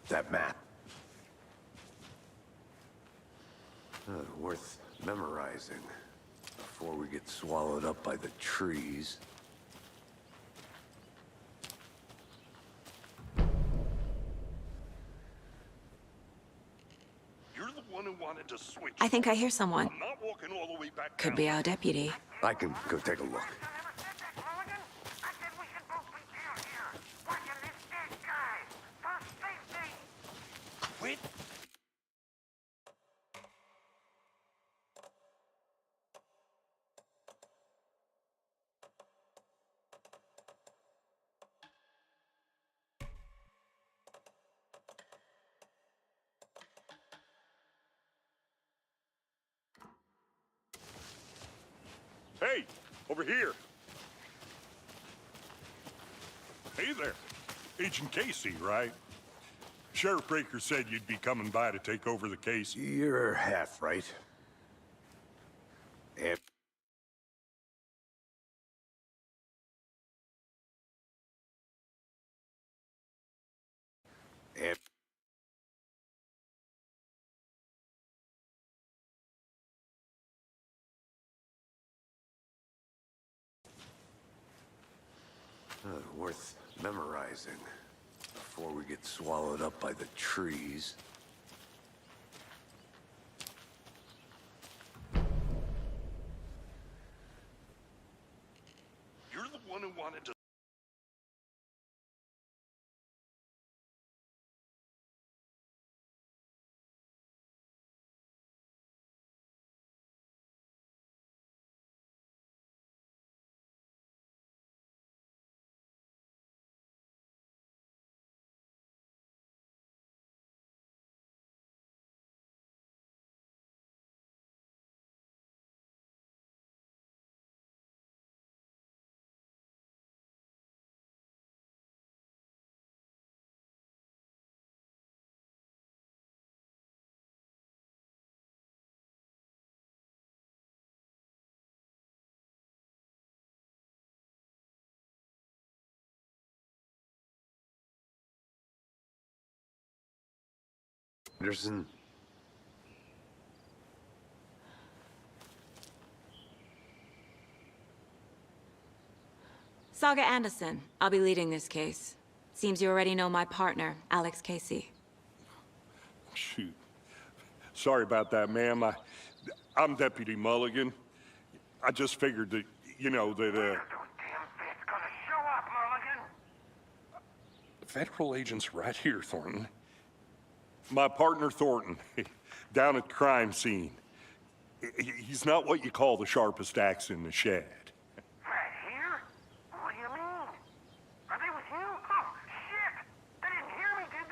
That map. Worth memorizing before we get swallowed up by the trees. You're the one who wanted to switch. I think I hear someone. I'm not walking all the way back Could down. be our deputy. I can go take a look. Quit. Hey, over here. Hey there. Agent Casey, right? Sheriff Breaker said you'd be coming by to take over the case. You're half right. And worth memorizing before we get swallowed up by the trees. You're the one who wanted to... Anderson. Saga Anderson. I'll be leading this case. Seems you already know my partner, Alex Casey. Shoot. Sorry about that, ma'am. I'm Deputy Mulligan. I just figured that, you know, that, Federal agent's right here, Thornton. My partner, Thornton, down at the crime scene. He's not what you call the sharpest axe in the shed. Right here? What do you mean? Are they with you? Oh, shit! They didn't hear me, did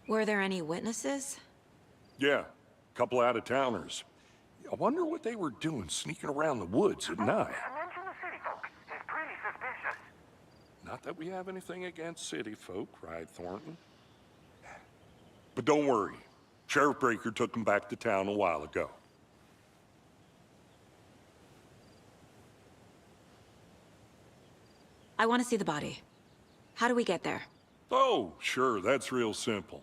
they? Were there any witnesses? Yeah, a couple out-of-towners. I wonder what they were doing sneaking around the woods at night. Mention the city folk. It's pretty suspicious. Not that we have anything against city folk, right, Thornton? But don't worry. Sheriff Breaker took them back to town a while ago. I want to see the body. How do we get there? Oh, sure, that's real simple.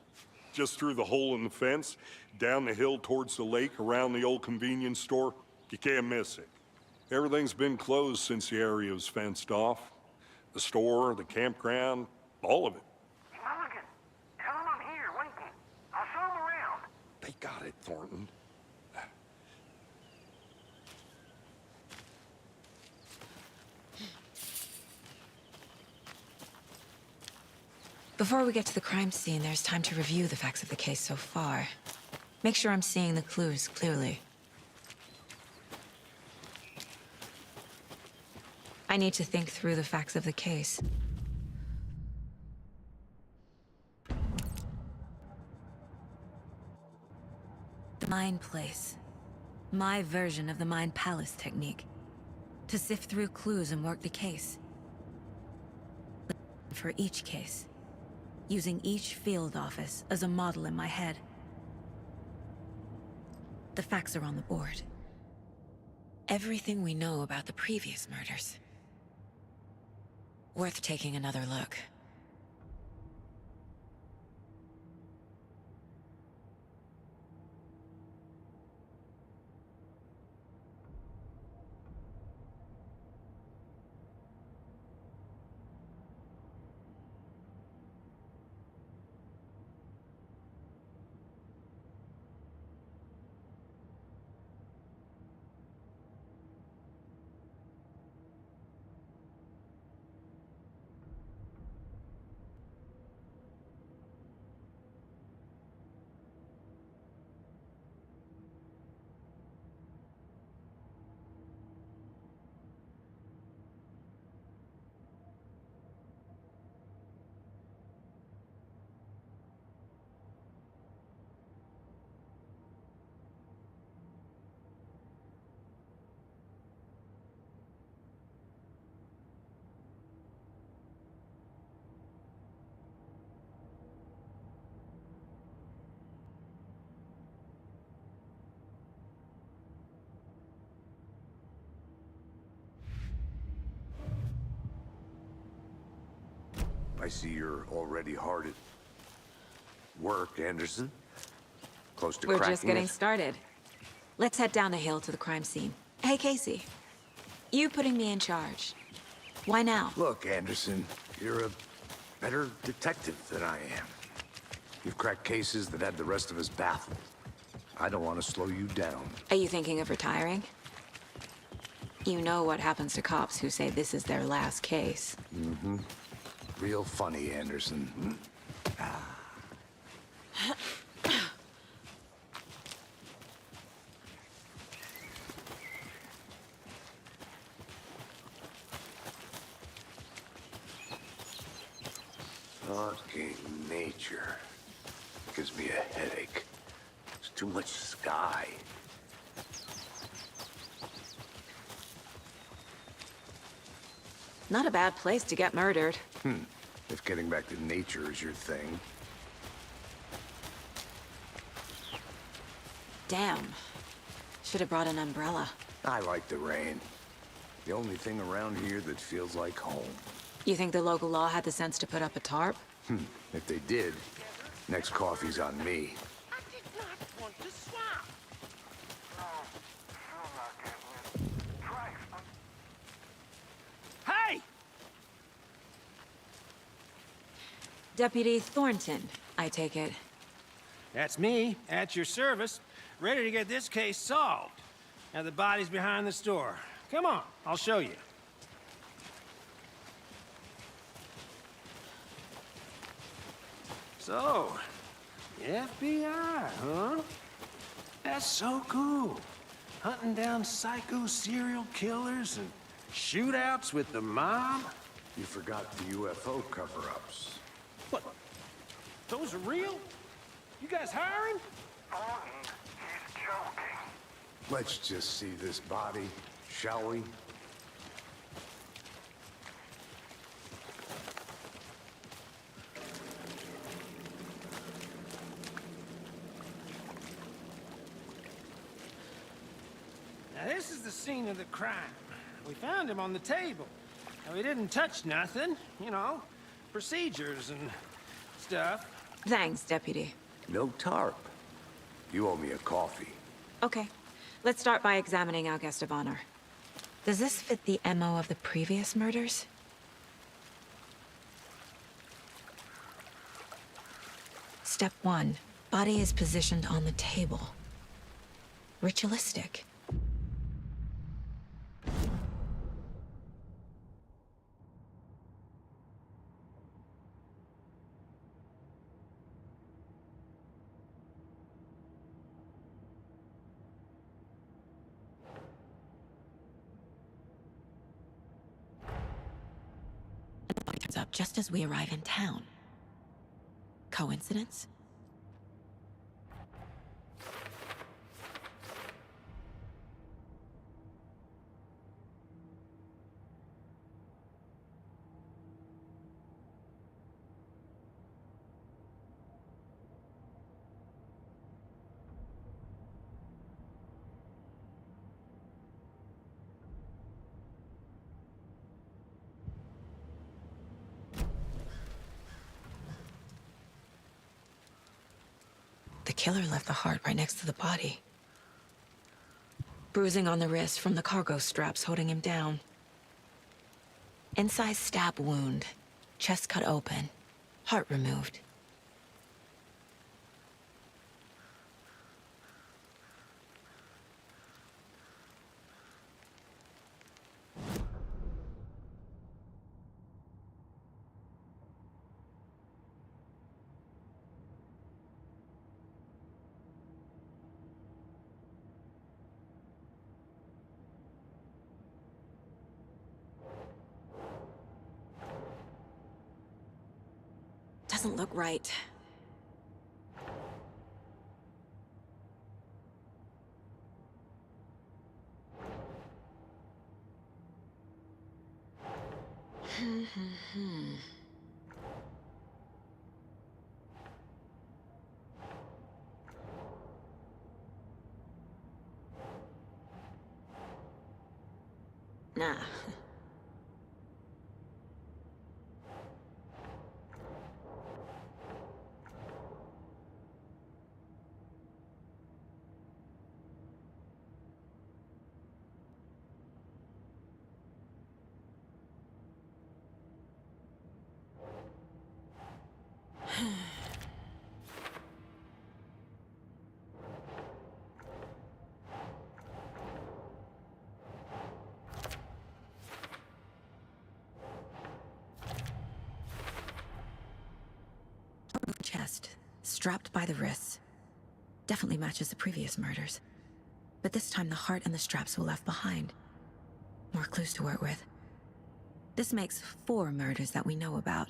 Just through the hole in the fence, down the hill towards the lake, around the old convenience store. You can't miss it. Everything's been closed since the area was fenced off. The store, the campground, all of it. Mulligan, tell them I'm here, waiting. I'll show them around. They got it, Thornton. Before we get to the crime scene, there's time to review the facts of the case so far. Make sure I'm seeing the clues clearly. I need to think through the facts of the case. The Mind Place. My version of the Mind Palace technique. To sift through clues and work the case. For each case. Using each field office as a model in my head. The facts are on the board. Everything we know about the previous murders. Worth taking another look. I see you're already hard at work, Anderson. Close to We're cracking just getting it? started. Let's head down the hill to the crime scene. Hey, Casey. You putting me in charge. Why now? Look, Anderson, you're a better detective than I am. You've cracked cases that had the rest of us baffled. I don't want to slow you down. Are you thinking of retiring? You know what happens to cops who say this is their last case. Real funny, Anderson. Fucking nature. Gives me a headache. There's too much sky. Not a bad place to get murdered. If getting back to nature is your thing. Damn. Should have brought an umbrella. I like the rain. The only thing around here that feels like home. You think the local law had the sense to put up a tarp? If they did, next coffee's on me. I did not want to swap. No, still not getting it. Try it. Hey! Deputy Thornton, I take it. That's me, at your service, ready to get this case solved. Now the body's behind the store. Come on, I'll show you. So, the FBI, huh? That's so cool. Hunting down psycho serial killers and shootouts with the mob. You forgot the UFO cover-ups. What? Those are real? You guys hiring? Thornton, he's joking. Let's just see this body, shall we? Now this is the scene of the crime. We found him on the table. Now, we didn't touch nothing, you know, procedures and stuff. Thanks, Deputy. No tarp. You owe me a coffee. Okay. Let's start by examining our guest of honor. Does this fit the MO of the previous murders? Step 1. Body is positioned on the table. Ritualistic. Turns up just as we arrive in town. Coincidence? The killer left the heart right next to the body. Bruising on the wrist from the cargo straps holding him down. Incised stab wound. Chest cut open. Heart removed. Doesn't look right. Nah. Chest, strapped by the wrists. Definitely matches the previous murders. But this time the heart and the straps were left behind. More clues to work with. This makes 4 murders that we know about.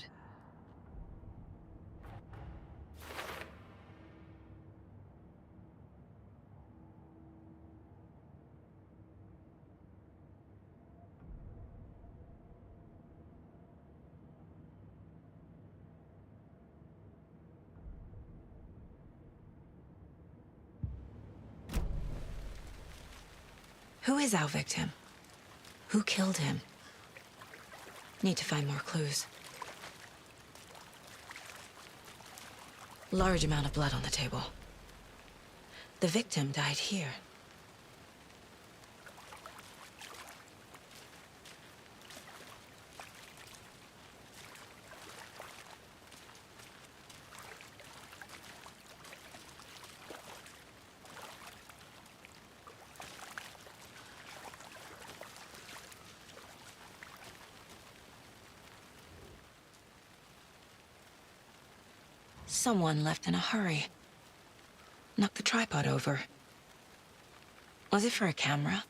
Who is our victim? Who killed him? Need to find more clues. Large amount of blood on the table. The victim died here. Someone left in a hurry. Knocked the tripod over. Was it for a camera?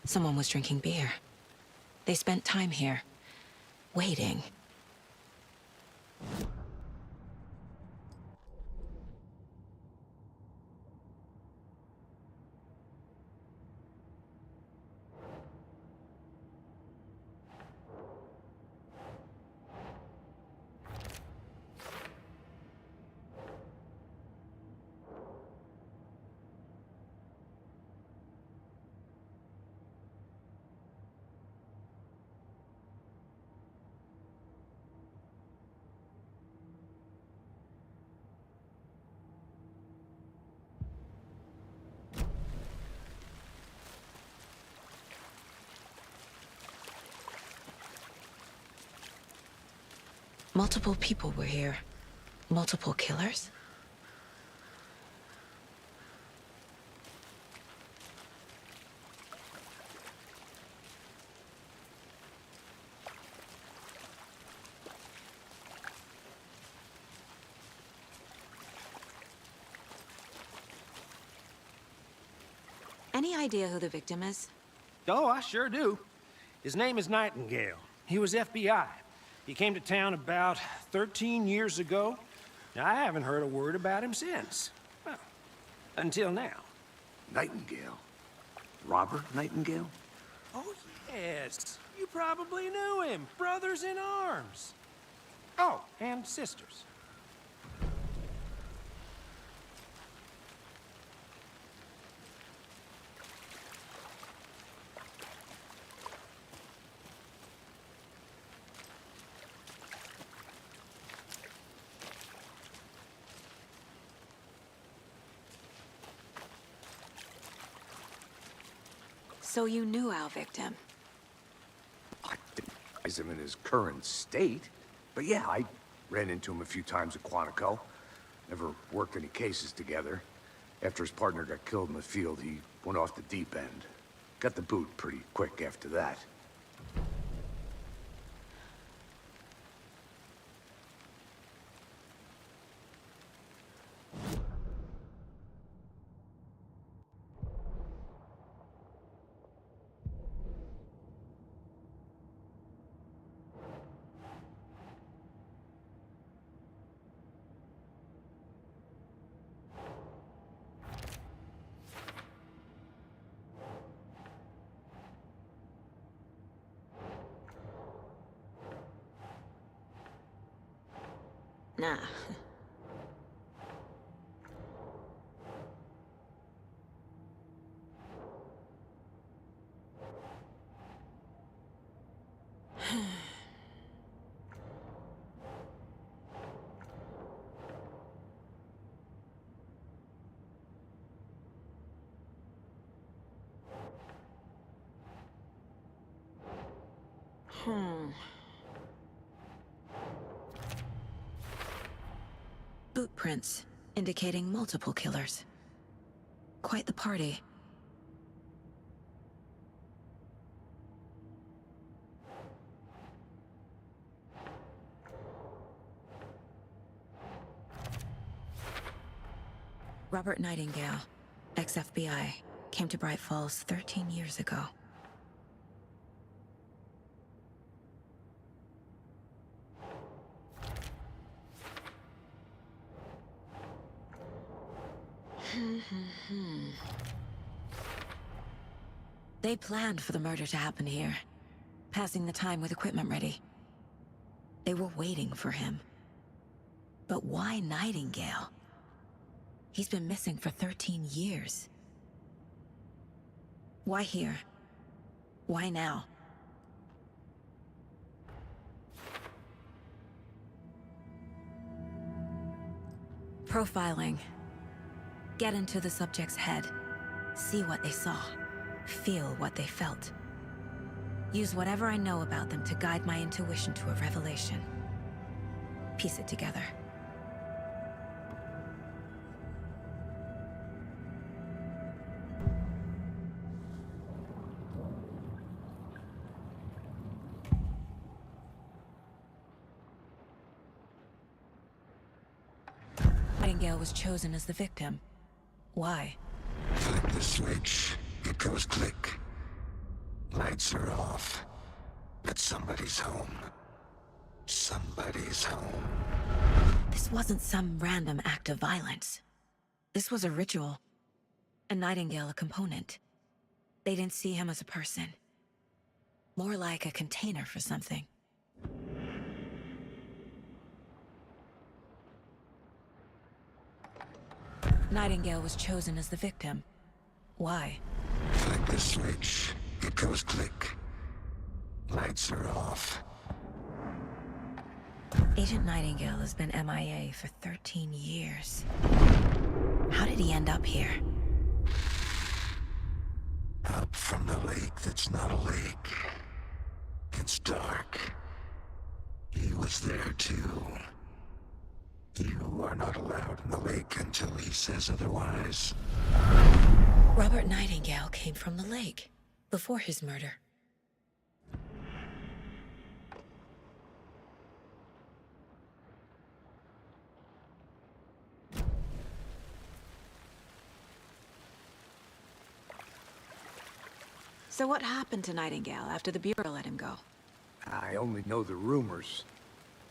Someone was drinking beer. They spent time here, waiting. Multiple people were here. Multiple killers? Any idea who the victim is? Oh, I sure do. His name is Nightingale. He was FBI. He came to town about 13 years ago. I haven't heard a word about him since. Well, until now. Nightingale? Robert Nightingale? Oh, yes. You probably knew him. Brothers in arms. Oh, and sisters. So you knew our victim? I didn't recognize him in his current state. But yeah, I ran into him a few times at Quantico. Never worked any cases together. After his partner got killed in the field, he went off the deep end. Got the boot pretty quick after that. Nah. Boot prints, indicating multiple killers. Quite the party. Robert Nightingale, ex-FBI, came to Bright Falls 13 years ago. They planned for the murder to happen here, passing the time with equipment ready. They were waiting for him. But why Nightingale? He's been missing for 13 years. Why here? Why now? Profiling. Get into the subject's head. See what they saw. Feel what they felt. Use whatever I know about them to guide my intuition to a revelation. Piece it together. Nightingale was chosen as the victim. Why? Flip the switch, it goes click. Lights are off. But somebody's home. Somebody's home. This wasn't some random act of violence. This was a ritual. And Nightingale a component. They didn't see him as a person. More like a container for something. Nightingale was chosen as the victim. Why? Flip the switch, it goes click. Lights are off. Agent Nightingale has been MIA for 13 years. How did he end up here? Up from the lake that's not a lake. It's dark. He was there too. You are not allowed in the lake until he says otherwise. Robert Nightingale came from the lake, before his murder. So what happened to Nightingale after the Bureau let him go? I only know the rumors.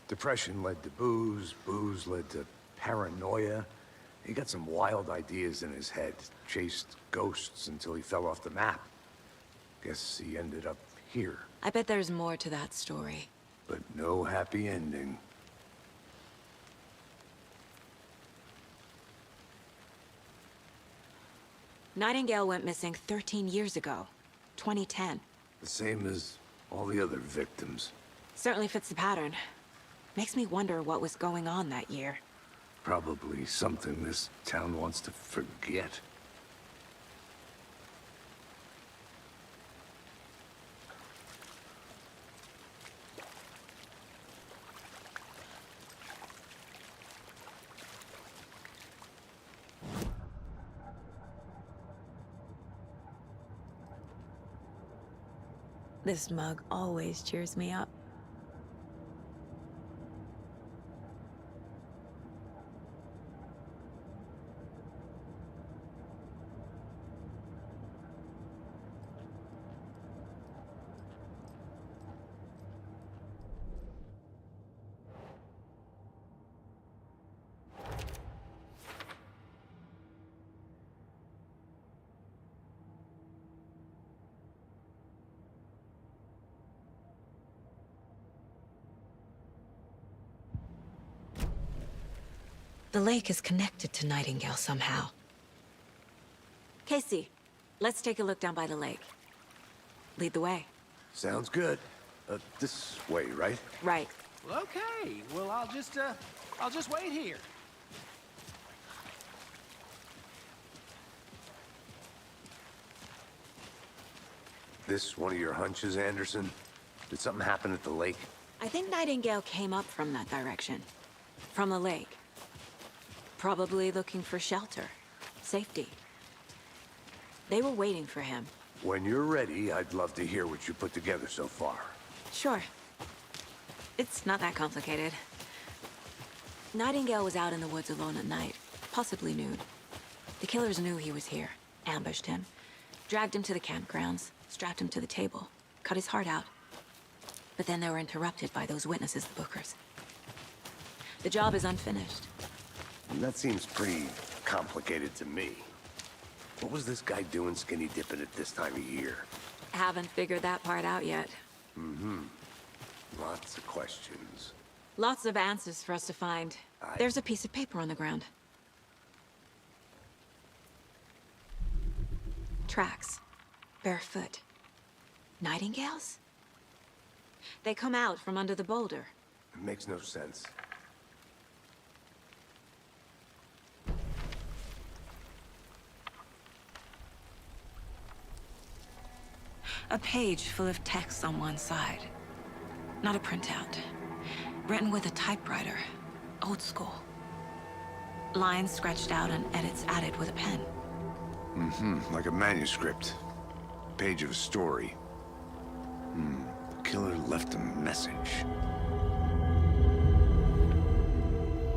Depression led to booze, booze led to paranoia. He got some wild ideas in his head, chased ghosts until he fell off the map. Guess he ended up here, I bet there's more to that story. but no happy ending. Nightingale went missing 13 years ago, 2010. The same as all the other victims. Certainly fits the pattern. Makes me wonder what was going on that year. Probably something this town wants to forget. This mug always cheers me up. The lake is connected to Nightingale somehow. Casey, let's take a look down by the lake. Lead the way. Sounds good. This way, right? Right. Well, okay. Well, I'll just wait here. This one of your hunches, Anderson? Did something happen at the lake? I think Nightingale came up from that direction. From the lake. Probably looking for shelter. Safety. They were waiting for him. When you're ready, I'd love to hear what you put together so far. Sure. It's not that complicated. Nightingale was out in the woods alone at night, possibly nude. The killers knew he was here, ambushed him, dragged him to the campgrounds, strapped him to the table, cut his heart out. But then they were interrupted by those witnesses, the Bookers. The job is unfinished. That seems pretty complicated to me. What was this guy doing skinny dipping at this time of year? Haven't figured that part out yet. Lots of questions. Lots of answers for us to find. There's a piece of paper on the ground. Tracks. Barefoot. Nightingales? They come out from under the boulder. It makes no sense. A page full of text on one side. Not a printout. Written with a typewriter. Old school. Lines scratched out and edits added with a pen. Like a manuscript. Page of a story. The killer left a message.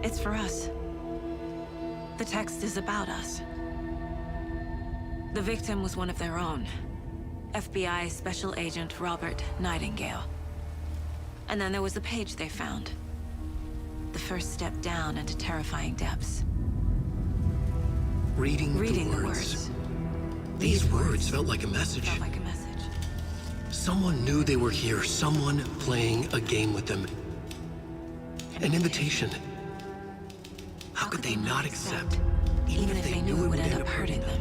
It's for us. The text is about us. The victim was one of their own. FBI Special Agent Robert Nightingale. And then there was the page they found. The first step down into terrifying depths. Reading the the words. These words felt like a message. Felt like a message. Someone knew they were here, someone playing a game with them. An invitation. How could they not accept, even if they knew it would end up hurting them?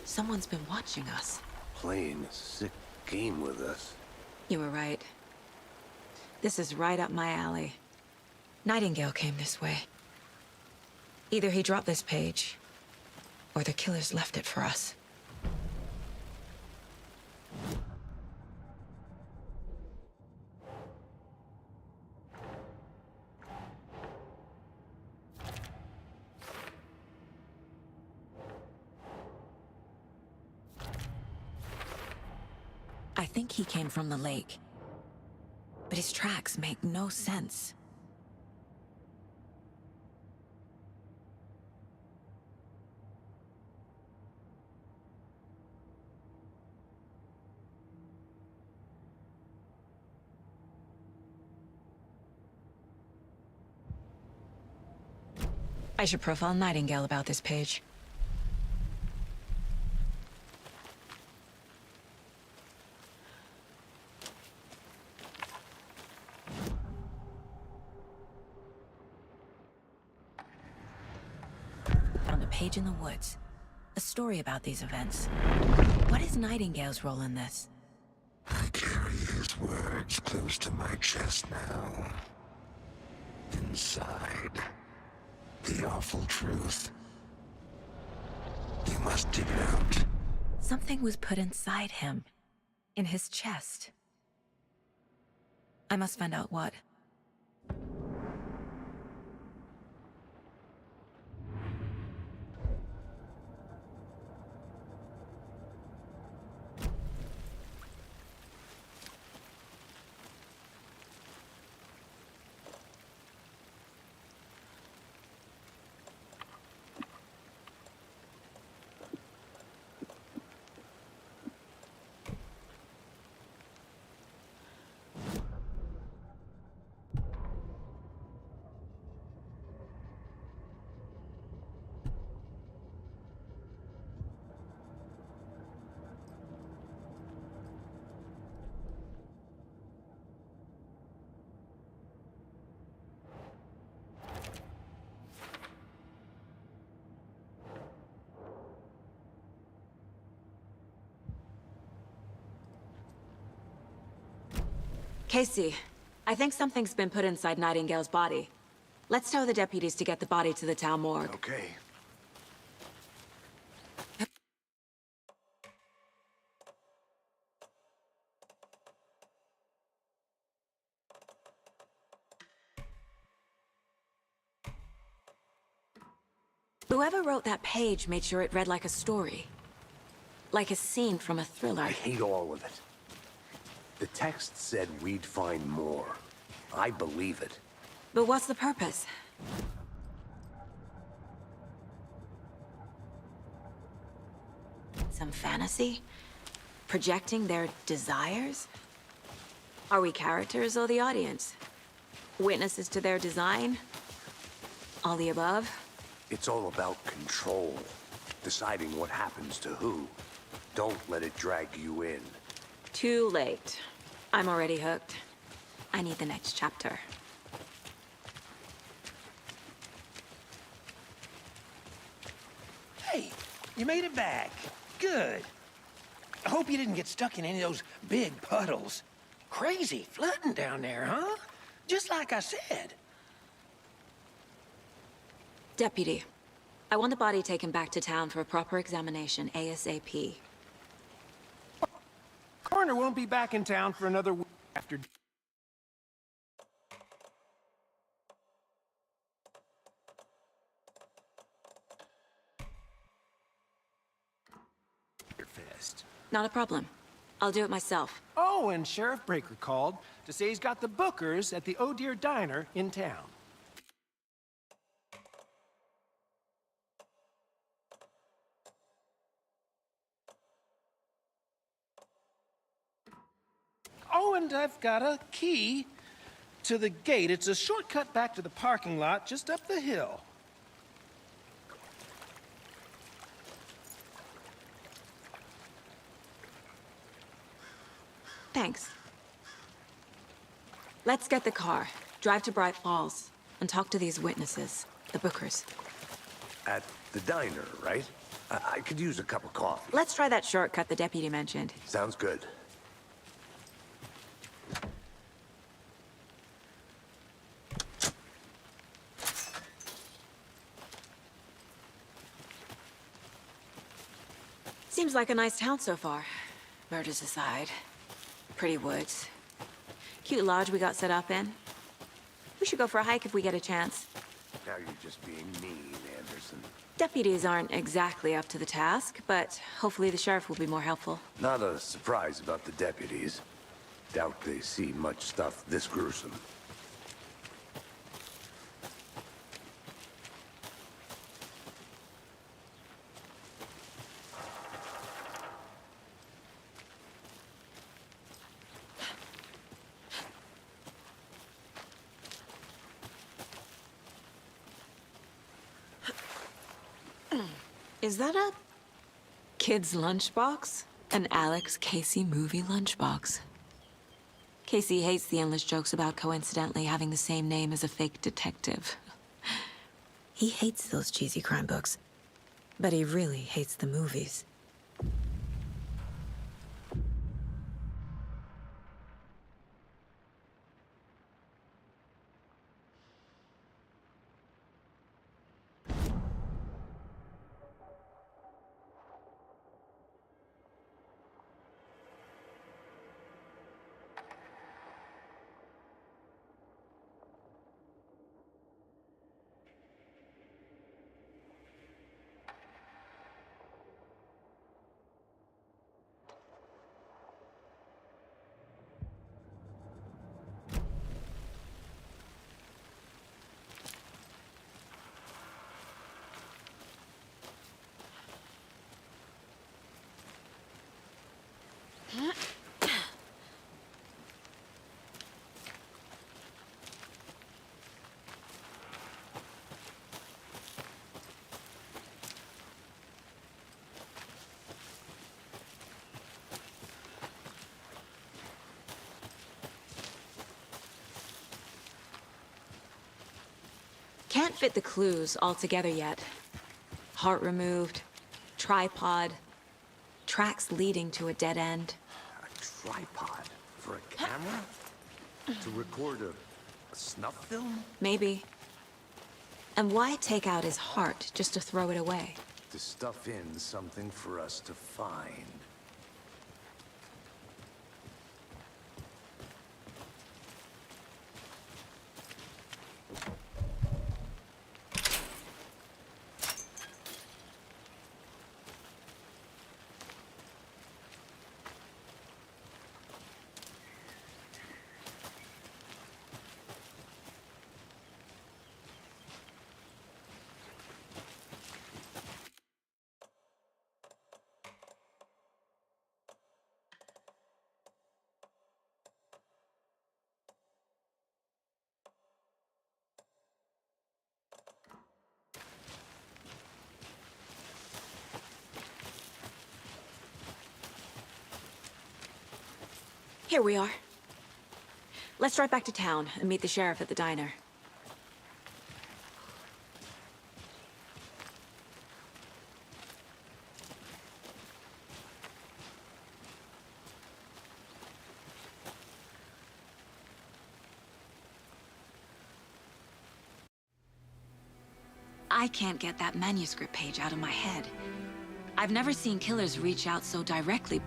Someone's been watching us. Playing a sick game with us. You were right. This is right up my alley. Nightingale came this way. Either he dropped this page, or the killers left it for us. I think he came from the lake. But his tracks make no sense. I should profile Nightingale about this page. Found a page in the woods. A story about these events. What is Nightingale's role in this? I carry his words close to my chest now. Inside, the awful truth. You must dig it out. Something was put inside him. In his chest. I must find out what. Casey, I think something's been put inside Nightingale's body. Let's tell the deputies to get the body to the town morgue. Okay. Whoever wrote that page made sure it read like a story. Like a scene from a thriller. I hate all of it. The text said we'd find more. I believe it. But what's the purpose? Some fantasy? Projecting their desires? Are we characters or the audience? Witnesses to their design? All the above? It's all about control. Deciding what happens to who. Don't let it drag you in. Too late. I'm already hooked. I need the next chapter. Hey, you made it back. Good. I hope you didn't get stuck in any of those big puddles. Crazy flooding down there, huh? Just like I said. Deputy, I want the body taken back to town for a proper examination ASAP. Coroner won't be back in town for another week after... Fest. Not a problem. I'll do it myself. Oh, and Sheriff Breaker called to say he's got the bookers at the Oh Dear Diner in town. Oh, and I've got a key to the gate. It's a shortcut back to the parking lot just up the hill. Thanks. Let's get the car, drive to Bright Falls, and talk to these witnesses, the bookers. At the diner, right? I could use a cup of coffee. Let's try that shortcut the deputy mentioned. Sounds good. Seems like a nice town so far. Murders aside. Pretty woods. Cute lodge we got set up in. We should go for a hike if we get a chance. Now you're just being mean, Anderson. Deputies aren't exactly up to the task, but hopefully the sheriff will be more helpful. Not a surprise about the deputies. Doubt they see much stuff this gruesome. Is that a kid's lunchbox? An Alex Casey movie lunchbox. Casey hates the endless jokes about coincidentally having the same name as a fake detective. He hates those cheesy crime books, but he really hates the movies. Can't fit the clues all together yet. Heart removed, tripod, tracks leading to a dead end. A tripod for a camera? To record a snuff film? Maybe. And why take out his heart just to throw it away? To stuff in something for us to find. Here we are. Let's drive back to town and meet the sheriff at the diner. I can't get that manuscript page out of my head. I've never seen killers reach out so directly.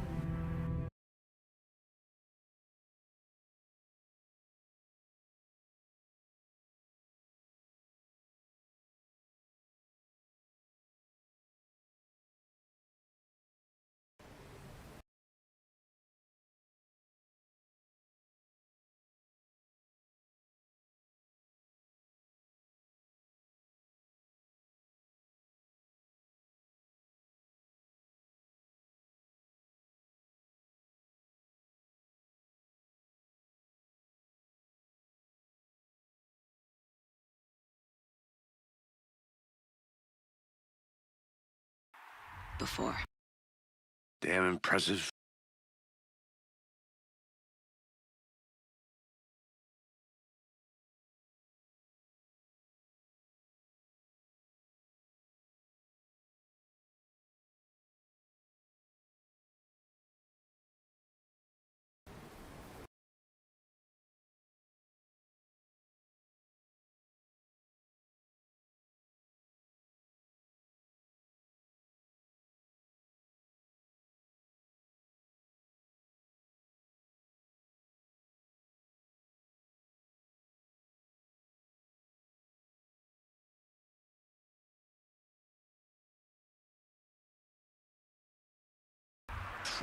Before. Damn impressive.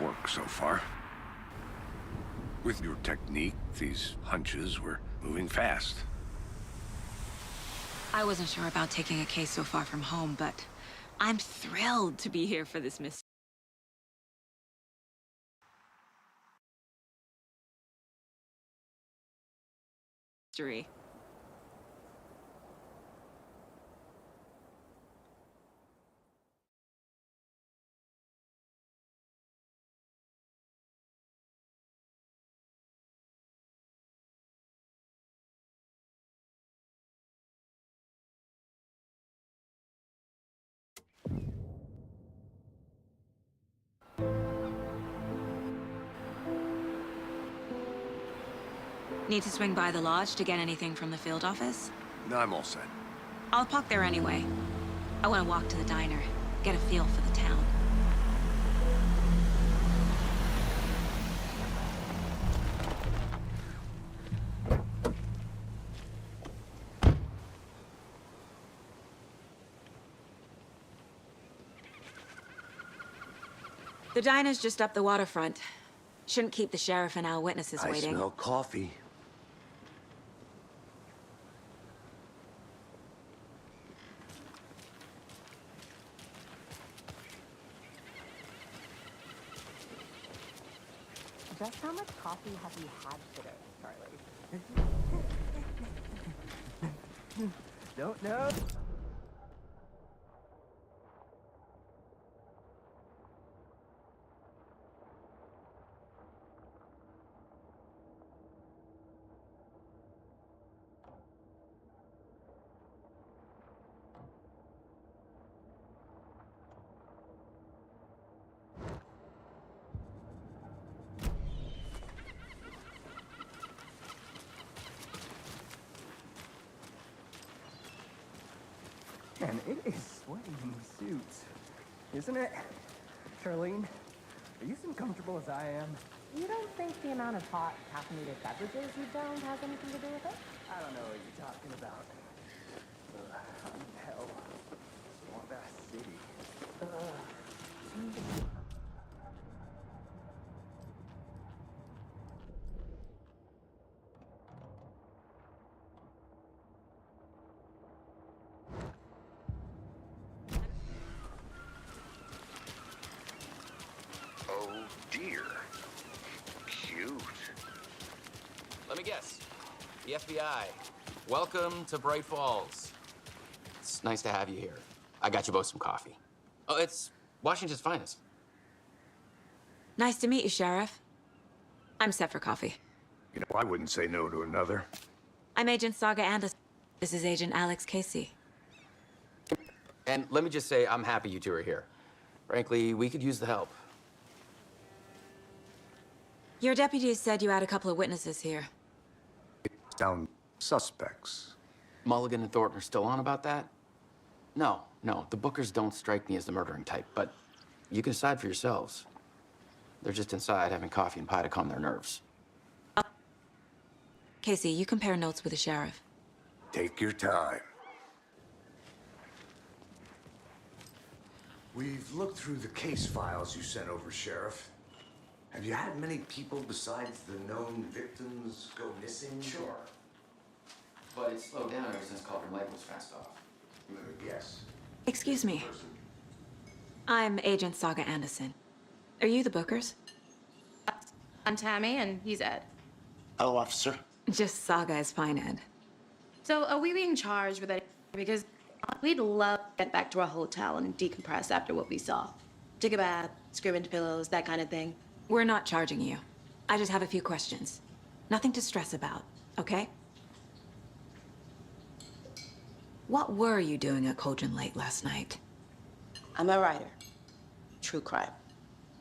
Work so far. With your technique, these hunches were moving fast. I wasn't sure about taking a case so far from home, but I'm thrilled to be here for this mystery. Need to swing by the lodge to get anything from the field office? No, I'm all set. I'll park there anyway. I want to walk to the diner, get a feel for the town. The diner's just up the waterfront. Shouldn't keep the sheriff and our witnesses waiting. I smell coffee. Just how much coffee have you had today, Charlie? Don't know. Man, it is sweaty in these suits. Isn't it? Charlene, are you as uncomfortable as I am? You don't think the amount of hot caffeinated beverages you downed has anything to do with it? I don't know what you're talking about. Hot hell. Swamp ass city. Oh dear. Cute. Let me guess. The FBI. Welcome to Bright Falls. It's nice to have you here. I got you both some coffee. Oh, it's Washington's finest. Nice to meet you, Sheriff. I'm set for coffee. You know, I wouldn't say no to another. I'm Agent Saga Anderson. This is Agent Alex Casey. And let me just say, I'm happy you two are here. Frankly, we could use the help. Your deputies said you had a couple of witnesses here. Down suspects. Mulligan and Thornton are still on about that? No, the Bookers don't strike me as the murdering type, but you can decide for yourselves. They're just inside having coffee and pie to calm their nerves. Casey, you compare notes with the sheriff. Take your time. We've looked through the case files you sent over, Sheriff. Have you had many people besides the known victims go missing? Sure. But it's slowed down ever since Culver Lake was fenced off. Yes. Excuse me. I'm Agent Saga Anderson. Are you the Bookers? I'm Tammy, and he's Ed. Hello, officer. Just Saga is fine, Ed. So are we being charged with it? Because we'd love to get back to our hotel and decompress after what we saw. Take a bath, scream into pillows, that kind of thing. We're not charging you. I just have a few questions. Nothing to stress about, okay? What were you doing at Cauldron Lake last night? I'm a writer. True crime.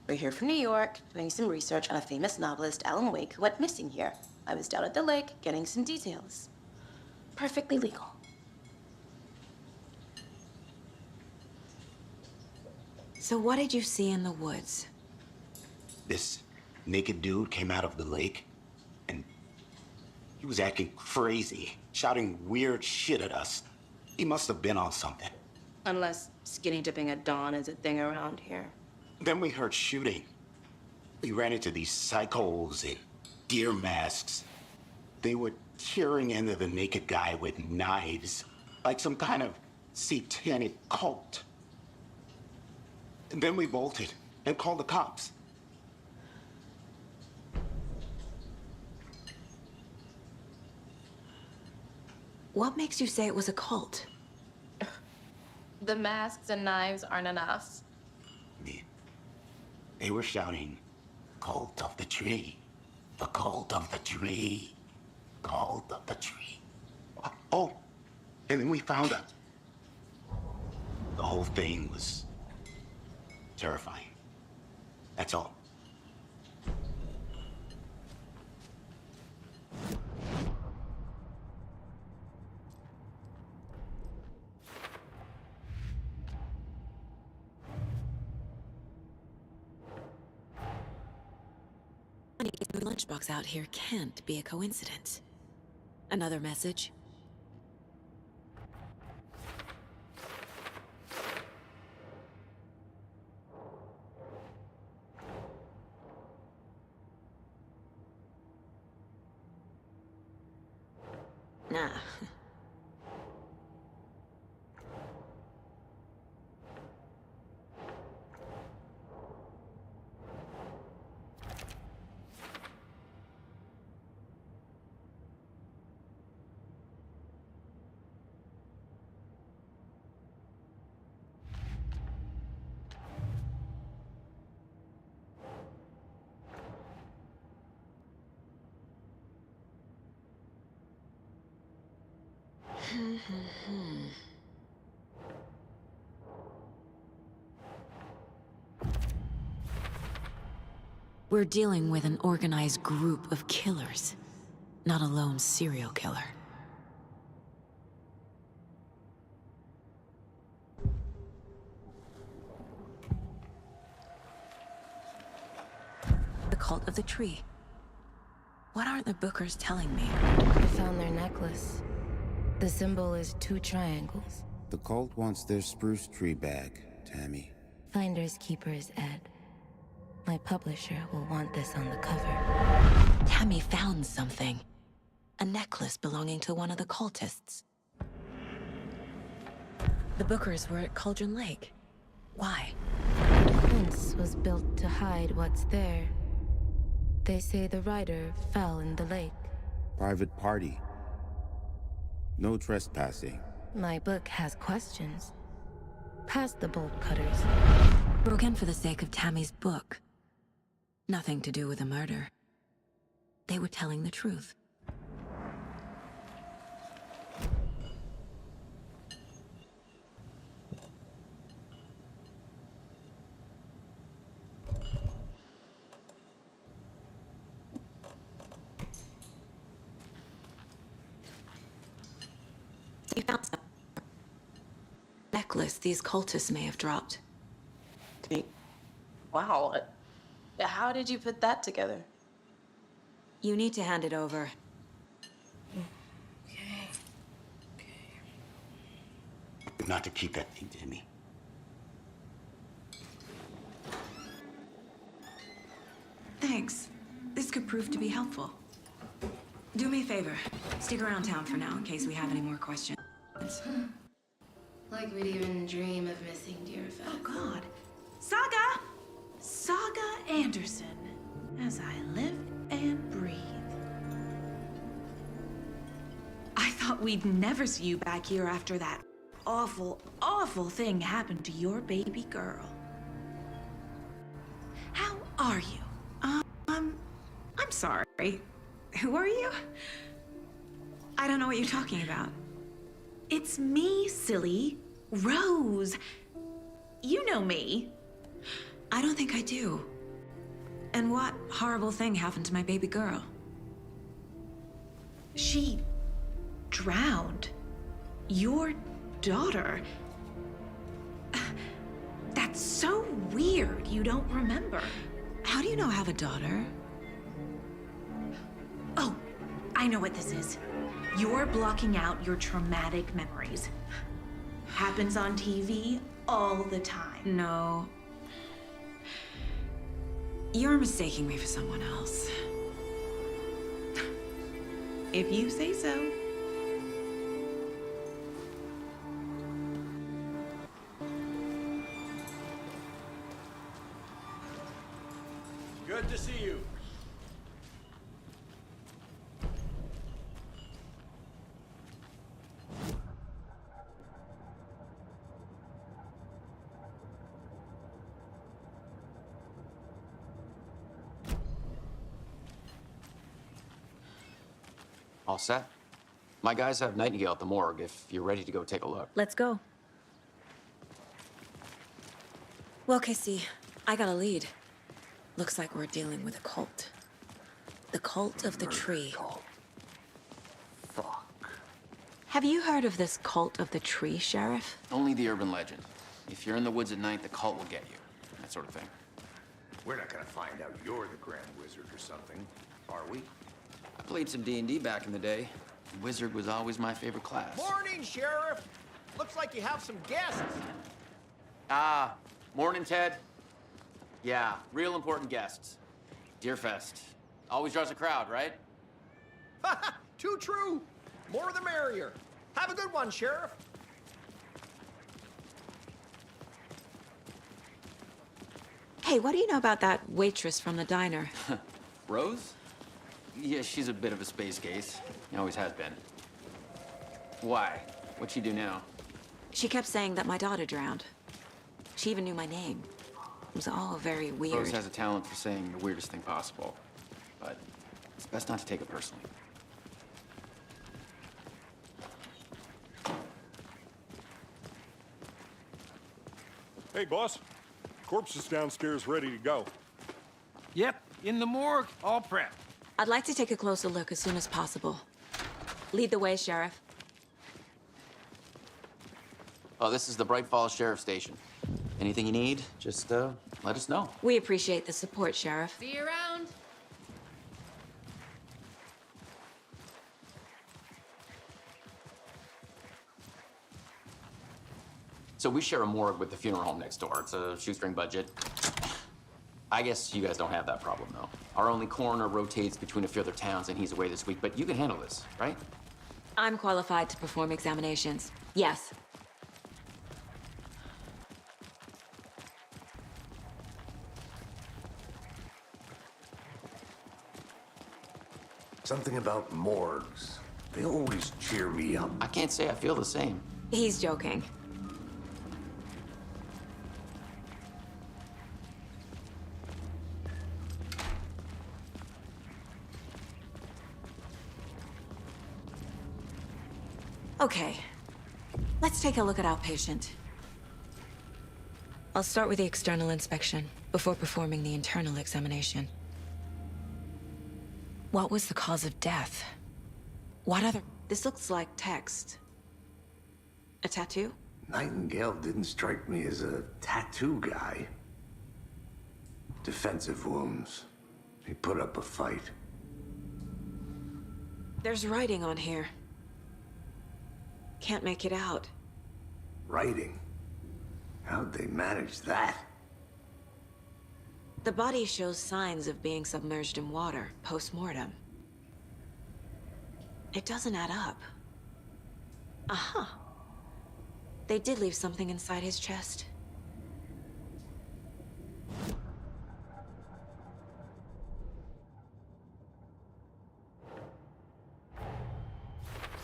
We're here from New York, doing some research on a famous novelist, AlanWake, who went missing here. I was down at the lake, getting some details. Perfectly legal. So what did you see in the woods? This naked dude came out of the lake, and he was acting crazy, shouting weird shit at us. He must have been on something. Unless skinny dipping at dawn is a thing around here. Then we heard shooting. We ran into these psychos in deer masks. They were tearing into the naked guy with knives, like some kind of satanic cult. And then we bolted and called the cops. What makes you say it was a cult? The masks and knives aren't enough. They were shouting, "Cult of the tree, the cult of the tree, cult of the tree." Oh, and then we found out. The whole thing was terrifying. That's all. The lunchbox out here can't be a coincidence. Another message? Nah. We're dealing with an organized group of killers, not a lone serial killer. cult of the tree. What aren't the Bookers telling me? I found their necklace. The symbol is 2 triangles. The cult wants their spruce tree back, Tammy. Finders keepers, Ed. My publisher will want this on the cover. Tammy found something. A necklace belonging to one of the cultists. The Bookers were at Cauldron Lake. Why? The fence was built to hide what's there. They say the rider fell in the lake. Private party. No trespassing. My book has questions. Past the bolt cutters. Broke in for the sake of Tammy's book. Nothing to do with a murder. They were telling the truth. You found some Necklace these cultists may have dropped. Wow. How did you put that together? You need to hand it over. Not to keep that thing, Timmy. Thanks. This could prove to be helpful. Do me a favor. Stick around town for now in case we have any more questions. Like we'd even dream of missing dear friends. Oh, God. Saga! Saga Anderson. As I live and breathe. I thought we'd never see you back here after that awful, awful thing happened to your baby girl. How are you? I'm sorry. Who are you? I don't know what you're talking about. It's me, silly. Rose. You know me. I don't think I do. And what horrible thing happened to my baby girl? She drowned. Your daughter. That's so weird you don't remember. How do you know I have a daughter? Oh, I know what this is. You're blocking out your traumatic memories. Happens on TV all the time. No. You're mistaking me for someone else. If you say so. Good to see you. All set? My guys have Nightingale at the morgue if you're ready to go take a look. Let's go. Well, Casey, I got a lead. Looks like we're dealing with a cult. The cult of the tree. Cult. Fuck. Have you heard of this cult of the tree, Sheriff? Only the urban legend. If you're in the woods at night, the cult will get you. That sort of thing. We're not gonna find out you're the Grand Wizard or something, are we? I played some D&D back in the day. Wizard was always my favorite class. Morning, Sheriff. Looks like you have some guests. Ah, morning, Ted. Yeah, real important guests. Deerfest. Always draws a crowd, right? Too true. More the merrier. Have a good one, Sheriff. Hey, what do you know about that waitress from the diner? Rose? Yeah, she's a bit of a space case. Always has been. Why? What'd she do now? She kept saying that my daughter drowned. She even knew my name. It was all very weird. Rose has a talent for saying the weirdest thing possible. But it's best not to take it personally. Hey, boss. Corpse is downstairs ready to go. Yep, in the morgue, all prepped. I'd like to take a closer look as soon as possible. Lead the way, Sheriff. Oh, this is the Bright Falls Sheriff Station. Anything you need, just let us know. We appreciate the support, Sheriff. See you around. So we share a morgue with the funeral home next door. It's a shoestring budget. I guess you guys don't have that problem, though. Our only coroner rotates between a few other towns, and he's away this week, but you can handle this, right? I'm qualified to perform examinations. Yes. Something about morgues. They always cheer me up. I can't say I feel the same. He's joking. Okay, let's take a look at our patient. I'll start with the external inspection before performing the internal examination. What was the cause of death? What other... This looks like text. A tattoo? Nightingale didn't strike me as a tattoo guy. Defensive wounds. He put up a fight. There's writing on here. Can't make it out. Writing? How'd they manage that? The body shows signs of being submerged in water, post-mortem. It doesn't add up. Uh-huh. They did leave something inside his chest.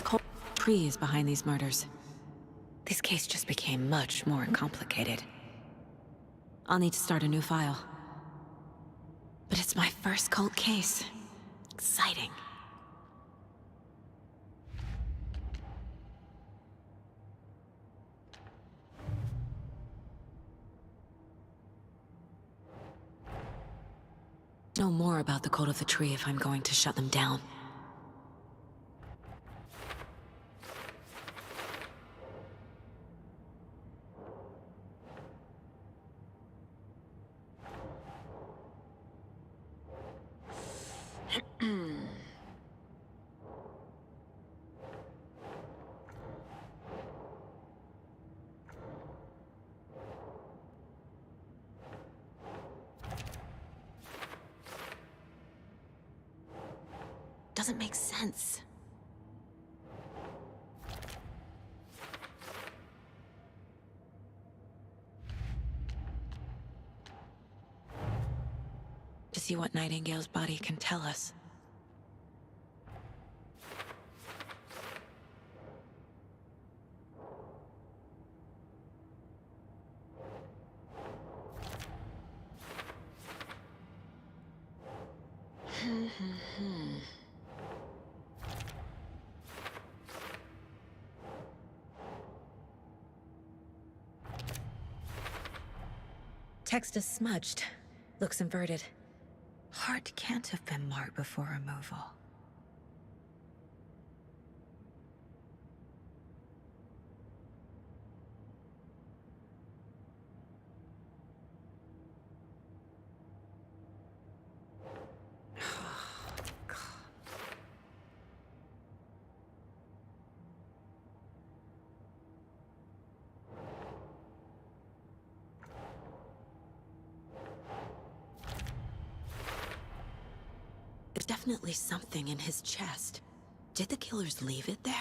Cold tree is behind these murders. This case just became much more complicated. I'll need to start a new file. But it's my first cold case. Exciting. Know more about the code of the tree if I'm going to shut them down. Doesn't make sense. To see what Nightingale's body can tell us. Text is smudged. Looks inverted. Heart can't have been marked before removal. There's definitely something in his chest. Did the killers leave it there?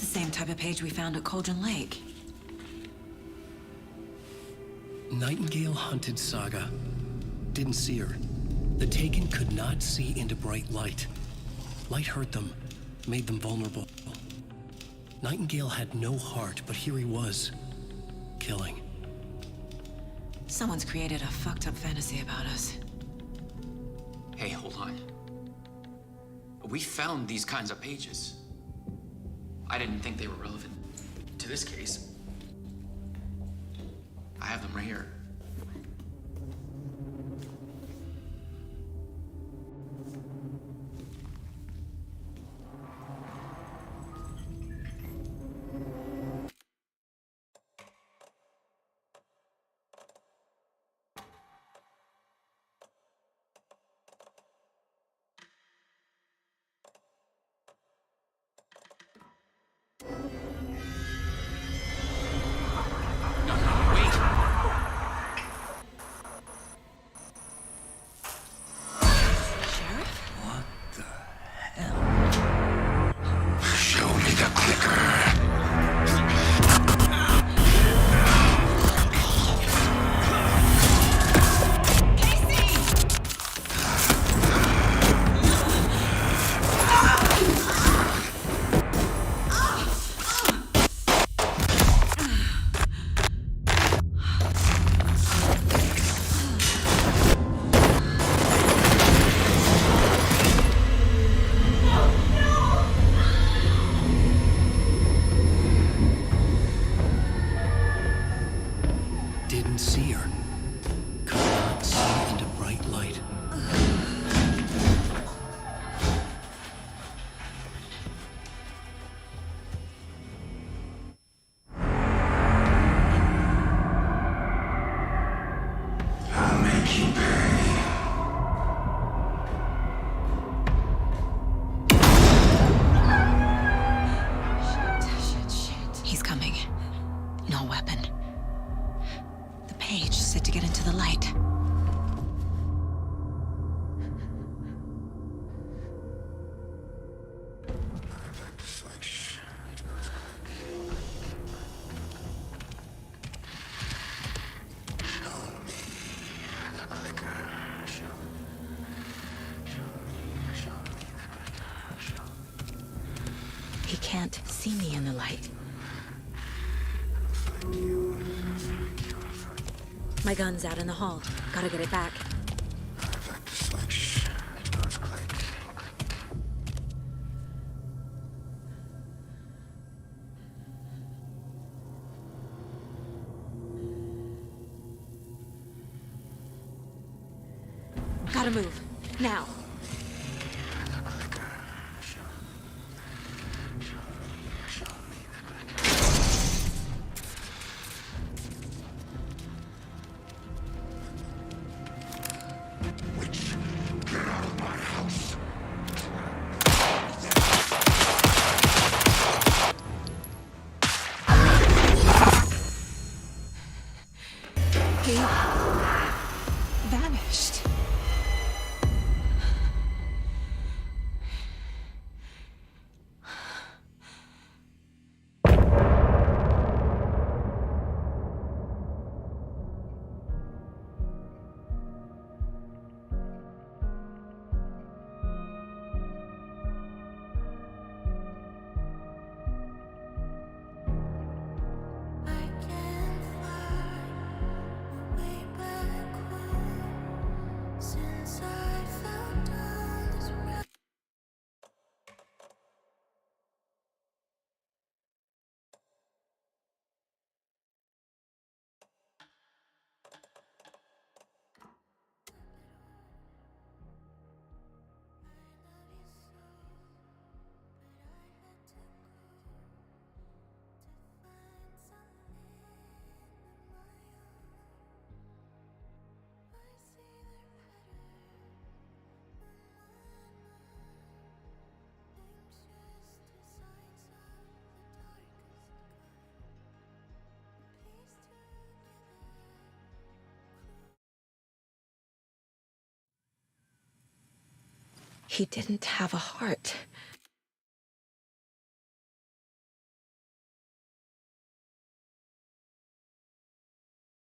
It's the same type of page we found at Cauldron Lake. Nightingale hunted Saga. Didn't see her. The Taken could not see into bright light. Light hurt them, made them vulnerable. Nightingale had no heart, but here he was, killing. Someone's created a fucked up fantasy about us. Hey, hold on. We found these kinds of pages. I didn't think they were relevant to this case. I have them right here. Didn't see her. Could not see into bright light. I'll make you pay. Shit. He's coming. No weapon. The page said to get into the light. He can't see me in the light. My gun's out in the hall. Gotta get it back. Gotta move. Now. He vanished. He didn't have a heart.